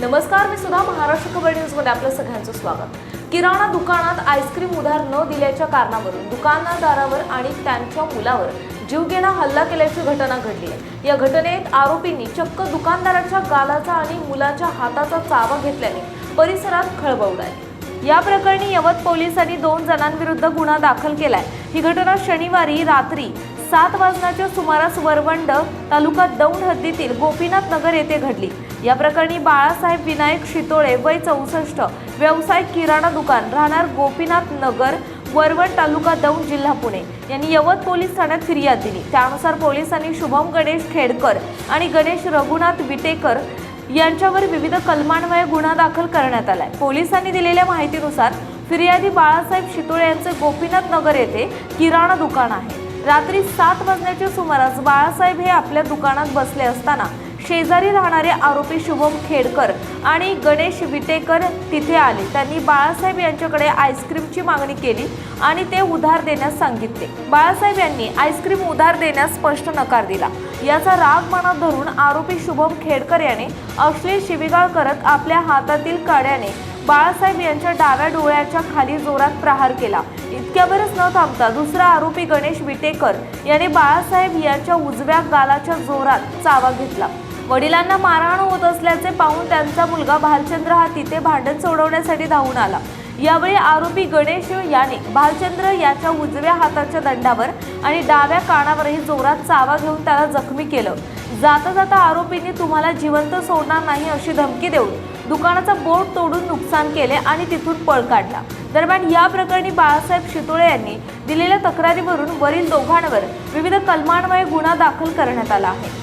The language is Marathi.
नमस्कार, मी सुद्धा महाराष्ट्र खबर न्यूजमध्ये आपलं सगळ्यांचं स्वागत। किराणा दुकानात आईस्क्रीम उधार न दिल्याच्या कारणावरून दुकानदारावर आणि त्यांच्या मुलावर जीवघेणा हल्ला केल्याची घटना घडली आहे। या घटनेत आरोपींनी चक्क दुकानदाराच्या गालाचा आणि मुलाच्या हाताचा चावा घेतल्याने परिसरात खळबळ उडाली। या प्रकरणी यवत पोलिसांनी 2 जणांविरुद्ध गुन्हा दाखल केलाय। ही घटना शनिवारी रात्री 7 वाजण्याच्या सुमारास वरवंड तालुका दौंड हद्दीतील गोपीनाथ नगर येथे घडली। या प्रकरणी बाळासाहेब विनायक शितोळे वय 64, व्यावसायिक किराणा दुकान, राहणार गोपीनाथ नगर, वरवंड तालुका दौंड, जिल्हा पुणे यांनी यवत पोलीस ठाण्यात फिर्याद दिली। त्यानुसार पोलिसांनी शुभम गणेश खेडकर आणि गणेश रघुनाथ विटेकर यांच्यावर विविध कलमान्वये गुन्हा दाखल करण्यात आलाय। पोलिसांनी दिलेल्या माहितीनुसार फिर्यादी बाळासाहेब शितोळे यांचे गोपीनाथ नगर येथे किराणा दुकान आहे। रात्री 7 वाजण्याच्या सुमारास बाळासाहेब हे आपल्या दुकानात बसले असताना शेजारी राहणारे आरोपी शुभम खेडकर आणि गणेश विटेकर तिथे आले। त्यांनी बाळासाहेब यांच्याकडे आईस्क्रीमची मागणी केली आणि ते उधार देण्यास सांगितले। बाळासाहेब यांनी आईस्क्रीम उधार देण्यास स्पष्ट नकार दिला। याचा राग मनात धरून आरोपी शुभम खेडकर याने अश्लील शिवीगाळ करत आपल्या हातातील काड्याने बाळासाहेब यांच्या डाव्या डोळ्याच्या खाली जोरात प्रहार केला। इतक्यावरच न थांबता दुसरा आरोपी गणेश विटेकर याने बाळासाहेब यांच्या उजव्या गालाच्या जोरात चावा घेतला। वडिलांना मारहाण होत असल्याचे पाहून त्यांचा मुलगा भालचंद्र हा तिथे भांडण सोडवण्यासाठी धावून आला। यावेळी आरोपी गणेश याने भालचंद्र याच्या उजव्या हाताच्या दंडावर आणि डाव्या कानावरही जोरात चावा घेऊन त्याला जखमी केलं। जाता जाता आरोपींनी तुम्हाला जिवंत सोडणार नाही अशी धमकी देऊन दुकानाचा बोर्ड तोडून नुकसान केले आणि तिथून पळ काढला। दरम्यान या प्रकरणी बाळासाहेब शितोळे यांनी दिलेल्या तक्रारीवरून वरील दोघांवर विविध कलमान्वये गुन्हा दाखल करण्यात आला आहे।